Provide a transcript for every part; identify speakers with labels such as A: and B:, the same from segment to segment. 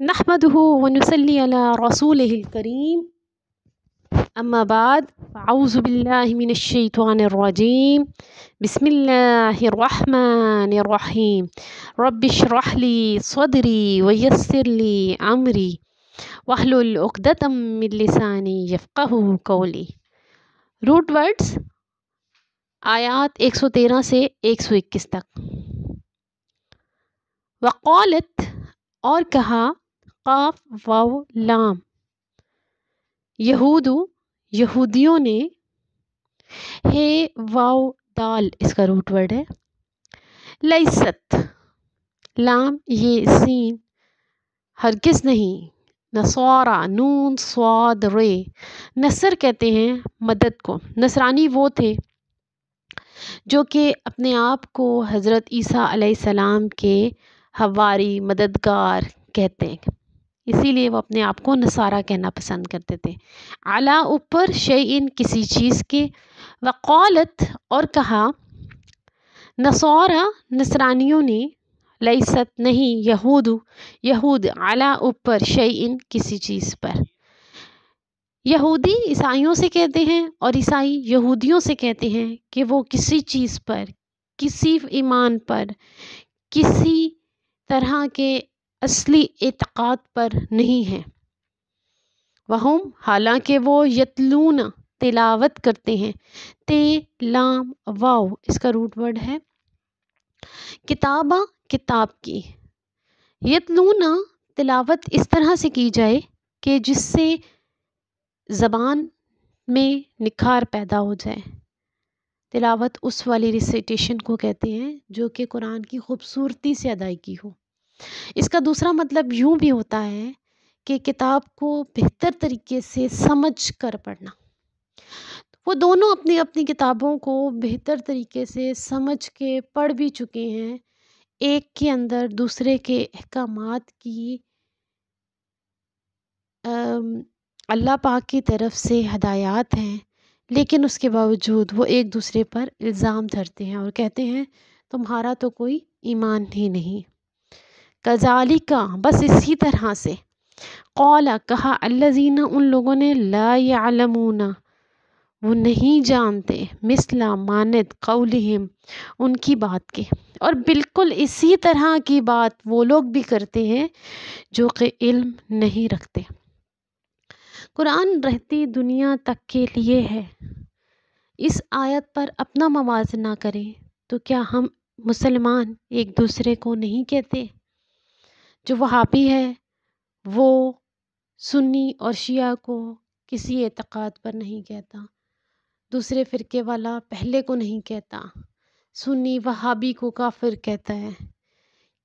A: نحمده ونصلي على رسوله الكريم أما بعد أعوذ بالله من الشيطان الرجيم بسم الله الرحمن الرحيم رب اشرح لي صدري ويسر لي أمري واحلل عقدة من لساني يفقهوا قولي۔ روٹ ورڈز آیات 113 سے 121 تک۔ وقالت اور کہا، قاف واو لام، یہودیوں نے، ہے واو دال اس کا روٹ ورڈ ہے، لیست لام یہ سین ہرگز نہیں، نصارا نون صاد رے، نصر کہتے ہیں مدد کو۔ نصرانی وہ تھے جو کہ اپنے آپ کو حضرت عیسیٰ علیہ السلام کے حواری مددگار کہتے ہیں، اسی لیے وہ اپنے آپ کو نصارہ کہنا پسند کرتے تھے۔ علی اوپر، شیئن کسی چیز کے، وقالت اور کہا، نصارا نصرانیوں نے، لیست نہیں، یہود علی اوپر، شیئن کسی چیز پر۔ یہودی عیسائیوں سے کہتے ہیں اور عیسائی یہودیوں سے کہتے ہیں کہ وہ کسی چیز پر، کسی ایمان پر، کسی طرح کے اصلی اعتقاد پر نہیں ہیں۔ وہم حالانکہ وہ، یتلون تلاوت کرتے ہیں، تے لام واو اس کا روٹ ورڈ ہے، کتابہ کتاب کی۔ یتلون تلاوت اس طرح سے کی جائے کہ جس سے زبان میں نکھار پیدا ہو جائے۔ تلاوت اس والی ریسائٹیشن کو کہتے ہیں جو کہ قرآن کی خوبصورتی سے ادائیگی ہو۔ اس کا دوسرا مطلب یوں بھی ہوتا ہے کہ کتاب کو بہتر طریقے سے سمجھ کر پڑھنا۔ وہ دونوں اپنی اپنی کتابوں کو بہتر طریقے سے سمجھ کے پڑھ بھی چکے ہیں، ایک کے اندر دوسرے کے احکامات کی اللہ پاک کی طرف سے ہدایات ہیں، لیکن اس کے باوجود وہ ایک دوسرے پر الزام دھرتے ہیں اور کہتے ہیں تمہارا تو کوئی ایمان ہی نہیں۔ کذالک بس اسی طرح سے، قال کہا، الذین ان لوگوں نے، لا یعلمون وہ نہیں جانتے، مثل مانند قولہم ان کی بات کے، اور بالکل اسی طرح کی بات وہ لوگ بھی کرتے ہیں جو کہ علم نہیں رکھتے۔ قرآن رہتی دنیا تک کے لیے ہے۔ اس آیت پر اپنا موازنہ کریں تو کیا ہم مسلمان ایک دوسرے کو نہیں کہتے؟ جو وہابی ہے وہ سنی اور شیعہ کو کسی اعتقاد پر نہیں کہتا، دوسرے فرقے والا پہلے کو نہیں کہتا، سنی وہابی کو کافر کہتا ہے۔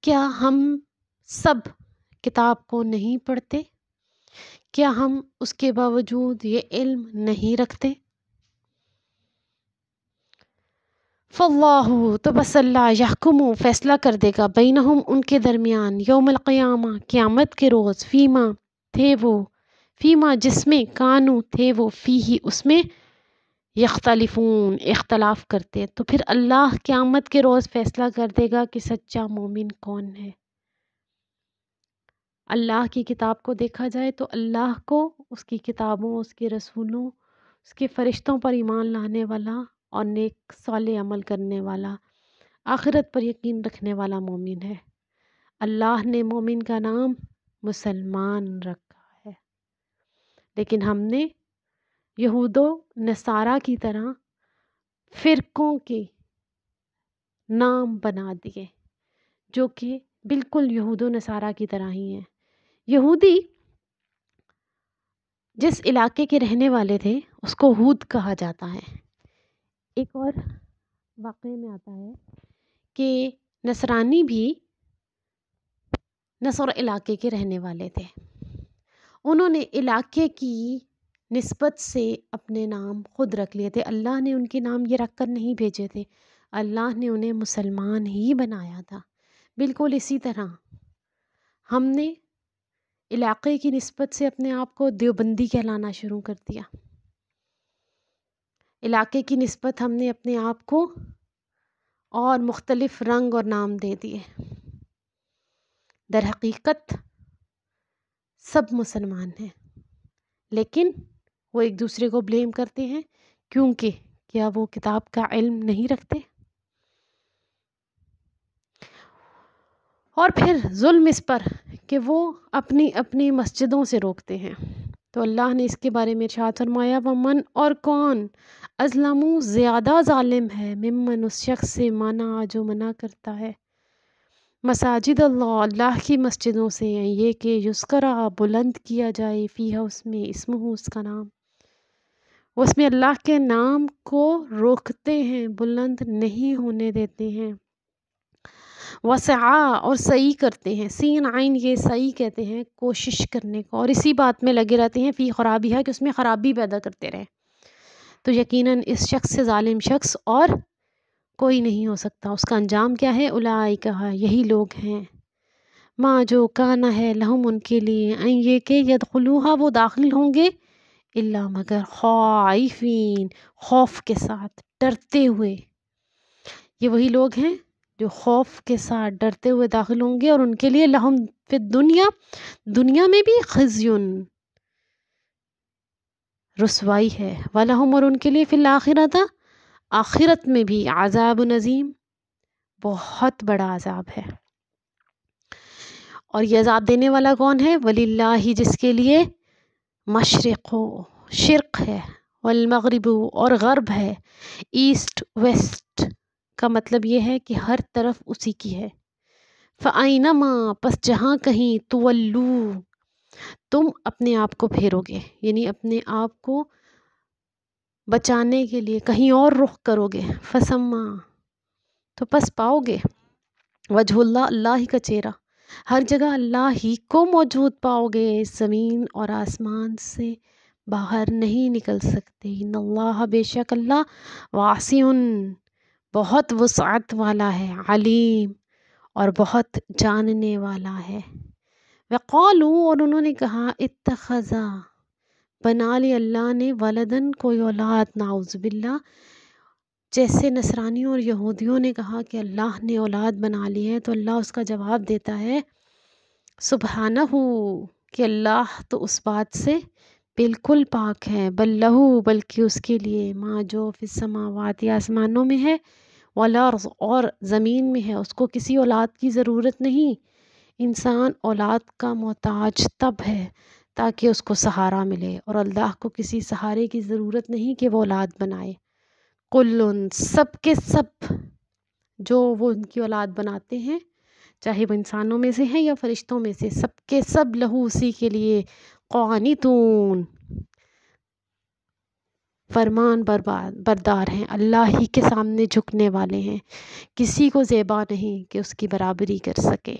A: کیا ہم سب کتاب کو نہیں پڑھتے؟ کیا ہم اس کے باوجود یہ علم نہیں رکھتے؟ فاللہ تو بس اللہ، یحکم فیصلہ کر دے گا، بینہم ان کے درمیان، یوم القیامہ قیامت کے روز، فیما تھے وہ، فیما جس میں، کانو تھے وہ، فیہ اس میں، یختلفون اختلاف کرتے۔ تو پھر اللہ قیامت کے روز فیصلہ کر دے گا کہ سچا مومن کون ہے۔ اللہ کی کتاب کو دیکھا جائے تو اللہ کو، اس کی کتابوں، اس کے رسولوں، اس کے فرشتوں پر ایمان لانے والا اور نیک صالح عمل کرنے والا، آخرت پر یقین رکھنے والا مومن ہے۔ اللہ نے مومن کا نام مسلمان رکھا ہے، لیکن ہم نے یہود و نصارہ کی طرح فرقوں کے نام بنا دیے جو کہ بالکل یہود و نصارہ کی طرح ہی ہیں۔ یہودی جس علاقے کے رہنے والے تھے اس کو ہود کہا جاتا ہے۔ ایک اور واقعے میں آتا ہے کہ نصرانی بھی نصر علاقے کے رہنے والے تھے، انہوں نے علاقے کی نسبت سے اپنے نام خود رکھ لیے تھے، اللہ نے ان کے نام یہ رکھ کر نہیں بھیجے تھے، اللہ نے انہیں مسلمان ہی بنایا تھا۔ بالکل اسی طرح ہم نے علاقے کی نسبت سے اپنے آپ کو دیوبندی کہلانا شروع کر دیا، علاقے کی نسبت ہم نے اپنے آپ کو اور مختلف رنگ اور نام دے دیے۔ در حقیقت سب مسلمان ہیں، لیکن وہ ایک دوسرے کو بلیم کرتے ہیں کیونکہ کیا وہ کتاب کا علم نہیں رکھتے؟ اور پھر ظلم اس پر کہ وہ اپنی اپنی مسجدوں سے روکتے ہیں۔ تو اللہ نے اس کے بارے میں ارشاد فرمایا ومن، اور کون، ازلمو زیادہ ظالم ہے، ممن اس شخص سے منع جو منع کرتا ہے مساجد اللہ، اللہ کی مسجدوں سے، یہ کہ یذکرہ بلند کیا جائے فیہا اس میں، اسمہ اس کا نام، وہ اس میں اللہ کے نام کو روکتے ہیں، بلند نہیں ہونے دیتے ہیں، وسعا اور سعی کرتے ہیں، سین عین یہ سعی کہتے ہیں کوشش کرنے کو، اور اسی بات میں لگے رہتے ہیں فی خرابیہ کہ اس میں خرابی پیدا کرتے رہیں، تو یقیناً اس شخص سے ظالم شخص اور کوئی نہیں ہو سکتا۔ اس کا انجام کیا ہے؟ اولئک، یہی لوگ ہیں، ماں جو کانا ہے لہم ان کے لیے، این یہ کہ یدخلوہا وہ داخل ہوں گے، الا مگر خائفین خوف کے ساتھ، ڈرتے ہوئے، یہ وہی لوگ ہیں جو خوف کے ساتھ ڈرتے ہوئے داخل ہوں گے، اور ان کے لیے لہم فی الدنیا، دنیا میں بھی خزیٌ رسوائی ہے، ولہم اور ان کے لیے فی الآخرۃ آخرت میں بھی عذاب عظیم بہت بڑا عذاب ہے۔ اور یہ عذاب دینے والا کون ہے؟ وللہ، جس کے لیے مشرق ہو، شرق ہے، والمغرب اور غرب ہے، ایسٹ ویسٹ کا مطلب یہ ہے کہ ہر طرف اسی کی ہے، فَأَيْنَمَا پس جہاں کہیں تولو تم اپنے آپ کو پھیرو گے، یعنی اپنے آپ کو بچانے کے لیے کہیں اور رخ کرو گے، فسما تو پس پاؤ گے، وجہ اللہ، اللہ ہی کا چہرہ، ہر جگہ اللہ ہی کو موجود پاؤ گے، زمین اور آسمان سے باہر نہیں نکل سکتے، ان اللہ بے شک اللہ واسع بہت وسعت والا ہے، علیم اور بہت جاننے والا ہے۔ وقالوا اور انہوں نے کہا اتخذا بنا لی اللہ نے ولدن کوئی اولاد، نعوذ باللہ، جیسے نصرانیوں اور یہودیوں نے کہا کہ اللہ نے اولاد بنا لی ہے، تو اللہ اس کا جواب دیتا ہے سبحانہ کہ اللہ تو اس بات سے بالکل پاک ہے، بل لہو بلکہ اس کے لیے ما جو فی السماوات آسمانوں میں ہے، والارض اور زمین میں ہے، اس کو کسی اولاد کی ضرورت نہیں۔ انسان اولاد کا محتاج تب ہے تاکہ اس کو سہارا ملے، اور اللہ کو کسی سہارے کی ضرورت نہیں کہ وہ اولاد بنائے۔ کلن سب کے سب جو وہ ان کی اولاد بناتے ہیں، چاہے وہ انسانوں میں سے ہیں یا فرشتوں میں سے، سب کے سب لہو اسی کے لیے قانتون فرمان بردار ہیں، اللہ ہی کے سامنے جھکنے والے ہیں، کسی کو زیبا نہیں کہ اس کی برابری کر سکے۔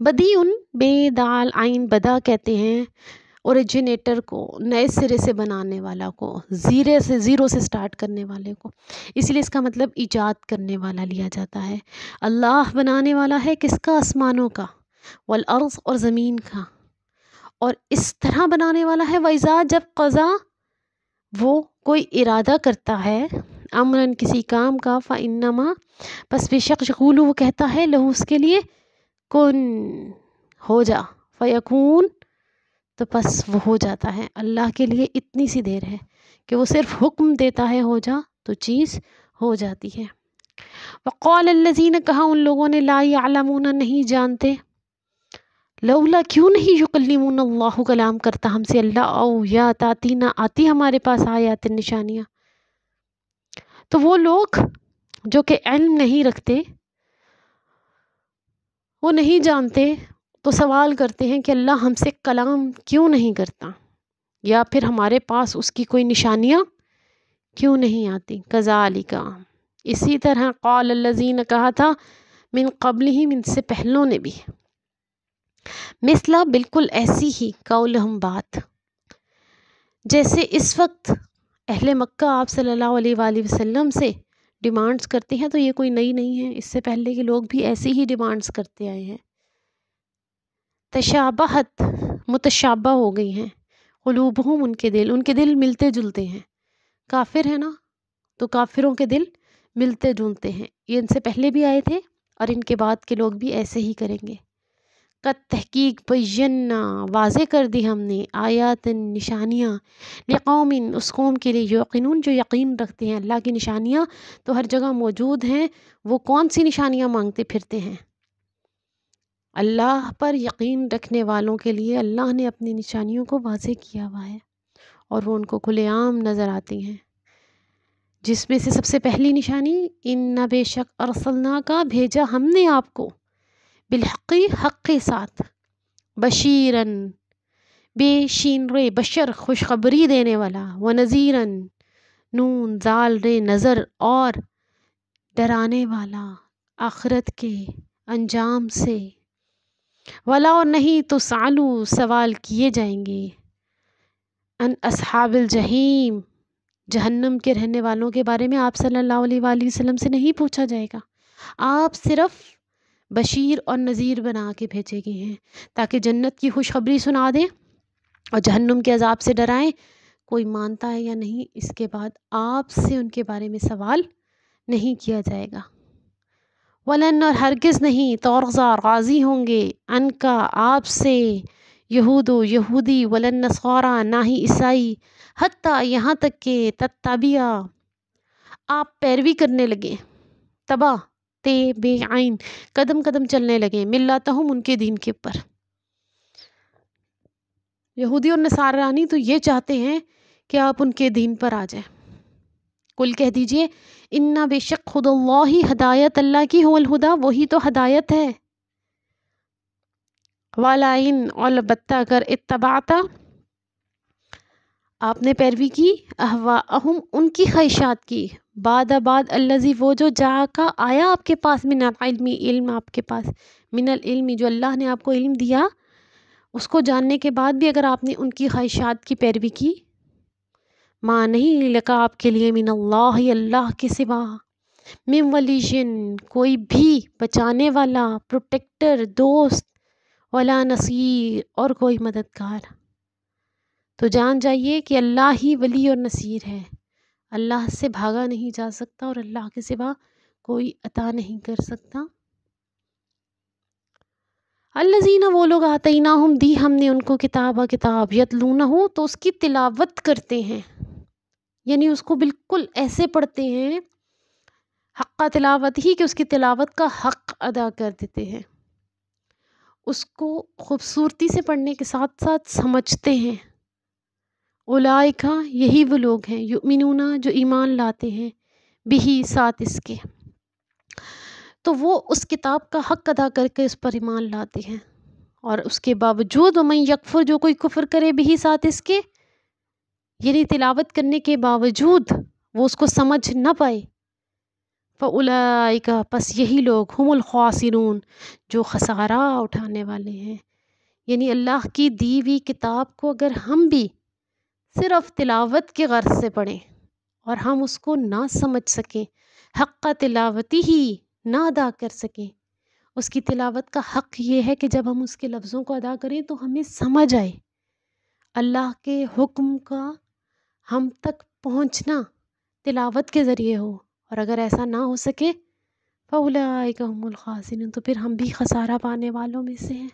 A: بدیعن بے دال عین بدا کہتے ہیں اوریجنیٹر کو، نئے سرے سے بنانے والا کو، زیرو سے سٹارٹ کرنے والے کو، اس لیے اس کا مطلب ایجاد کرنے والا لیا جاتا ہے۔ اللہ بنانے والا ہے کس کا؟ آسمانوں کا، والارض اور زمین کا، اور اس طرح بنانے والا ہے وَإِذَا جب قضا وہ کوئی ارادہ کرتا ہے، امراً کسی کام کا، فَإِنَّمَا پس بے شک یقول وہ کہتا ہے لہو اس کے لیے کن ہو جا، فیکون تو پس وہ ہو جاتا ہے۔ اللہ کے لیے اتنی سی دیر ہے کہ وہ صرف حکم دیتا ہے ہو جا تو چیز ہو جاتی ہے۔ وقال الذین کہا ان لوگوں نے لا یعلمون نہیں جانتے، لولا کیوں نہیں یکلمون اللہ کلام کرتا ہم سے اللہ، او یا تاتینا آتی ہمارے پاس آیات نشانیاں۔ تو وہ لوگ جو کہ علم نہیں رکھتے، وہ نہیں جانتے، تو سوال کرتے ہیں کہ اللہ ہم سے کلام کیوں نہیں کرتا، یا پھر ہمارے پاس اس کی کوئی نشانیاں کیوں نہیں آتی۔ کذالک اسی طرح قال الذین کہا تھا من قبلہم ان سے پہلوں نے بھی، مثلا بالکل ایسی ہی قولہم بات، جیسے اس وقت اہل مکہ آپ صلی اللہ علیہ وآلہ وسلم سے ڈیمانڈز کرتے ہیں، تو یہ کوئی نئی نہیں ہے، اس سے پہلے کے لوگ بھی ایسی ہی ڈیمانڈز کرتے آئے ہیں۔ تشابہت متشابہ ہو گئی ہیں، قلوبہم ان کے دل ملتے جلتے ہیں، کافر ہے نا تو کافروں کے دل ملتے جلتے ہیں، یہ ان سے پہلے بھی آئے تھے اور ان کے بعد کے لوگ بھی ایسے ہی کریں گے۔ قد تحقیق بینا واضح کر دی ہم نے آیات نشانیاں لقوم اس قوم کے لیے یوقنون جو یقین رکھتے ہیں. اللہ کی نشانیاں تو ہر جگہ موجود ہیں، وہ کون سی نشانیاں مانگتے پھرتے ہیں؟ اللہ پر یقین رکھنے والوں کے لیے اللہ نے اپنی نشانیوں کو واضح کیا ہوا ہے اور وہ ان کو کھلے عام نظر آتی ہیں، جس میں سے سب سے پہلی نشانی ان بے شک ارسلنا کا بھیجا ہم نے آپ کو بالحقی حق کے ساتھ بشیرن بے شین رے بشر خوشخبری دینے والا و نذیرن نون زال رے نظر اور ڈرانے والا آخرت کے انجام سے. ولا اور نہیں تو سالو سوال کیے جائیں گے ان اصحاب الجحیم جہنم کے رہنے والوں کے بارے میں آپ صلی اللہ علیہ وآلہ وسلم سے نہیں پوچھا جائے گا. آپ صرف بشیر اور نذیر بنا کے بھیجے گئے ہیں تاکہ جنت کی خوشخبری سنا دیں اور جہنم کے عذاب سے ڈرائیں. کوئی مانتا ہے یا نہیں اس کے بعد آپ سے ان کے بارے میں سوال نہیں کیا جائے گا. ولن اور ہرگز نہیں ترضیٰ راضی ہوں گے ان کا آپ سے یہود و یہودی ولن نصارا نہ ہی عیسائی حتیٰ یہاں تک کہ تتبعا آپ پیروی کرنے لگے تبا تے بے عین قدم قدم چلنے لگے ملتہم ان کے دین کے اوپر. یہودی اور نصارانی تو یہ چاہتے ہیں کہ آپ ان کے دین پر آ جائیں. کل کہہ دیجئے انا بے شک خود اللہ ہدایت اللہ کی هو الہدا وہی تو ہدایت ہے. والائن اور البتہ اگر اتبعتا آپ نے پیروی کی اہواءہم ان کی خواہشات کی بعد الذی وہ جو جا کا آیا آپ کے پاس من العلم علم آپ کے پاس من العلم جو اللہ نے آپ کو علم دیا اس کو جاننے کے بعد بھی اگر آپ نے ان کی خواہشات کی پیروی کی ماں نہیں لکا آپ کے لیے من اللہ اللہ کے سوا من ولیٍ کوئی بھی بچانے والا پروٹیکٹر دوست ولا نصیر اور کوئی مددگار. تو جان جائیے کہ اللہ ہی ولی اور نصیر ہے. اللہ سے بھاگا نہیں جا سکتا اور اللہ کے سوا کوئی عطا نہیں کر سکتا. الذین وہ لوگ آتیناہم دی ہم نے ان کو کتاب یتلونہ تو اس کی تلاوت کرتے ہیں، یعنی اس کو بالکل ایسے پڑھتے ہیں حق تلاوت ہی کہ اس کی تلاوت کا حق ادا کر دیتے ہیں، اس کو خوبصورتی سے پڑھنے کے ساتھ ساتھ سمجھتے ہیں. اولئک یہی وہ لوگ ہیں یؤمنون جو ایمان لاتے ہیں بہی ساتھ اس کے، تو وہ اس کتاب کا حق ادا کر کے اس پر ایمان لاتے ہیں. اور اس کے باوجود ومن یکفر جو کوئی کفر کرے بہی ساتھ اس کے، یعنی تلاوت کرنے کے باوجود وہ اس کو سمجھ نہ پائے، فاولئک پس یہی لوگ ہم الخاسرون جو خسارہ اٹھانے والے ہیں. یعنی اللہ کی دی ہوئی کتاب کو اگر ہم بھی صرف تلاوت کے غرض سے پڑھیں اور ہم اس کو نہ سمجھ سکیں، حق تلاوتی ہی نہ ادا کر سکیں، اس کی تلاوت کا حق یہ ہے کہ جب ہم اس کے لفظوں کو ادا کریں تو ہمیں سمجھ آئے، اللہ کے حکم کا ہم تک پہنچنا تلاوت کے ذریعے ہو. اور اگر ایسا نہ ہو سکے فاولئک هم الخاسرون تو پھر ہم بھی خسارہ پانے والوں میں سے ہیں.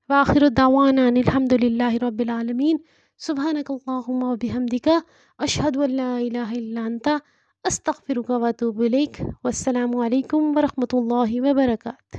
A: وآخر الدعوانا ان الحمد للہ رب العالمین. سبحانک اللہم و بحمدک اشہد ان لا الہ الا انت استغفرک و اتوب الیک. والسلام علیکم ورحمۃ اللہ وبرکاتہ.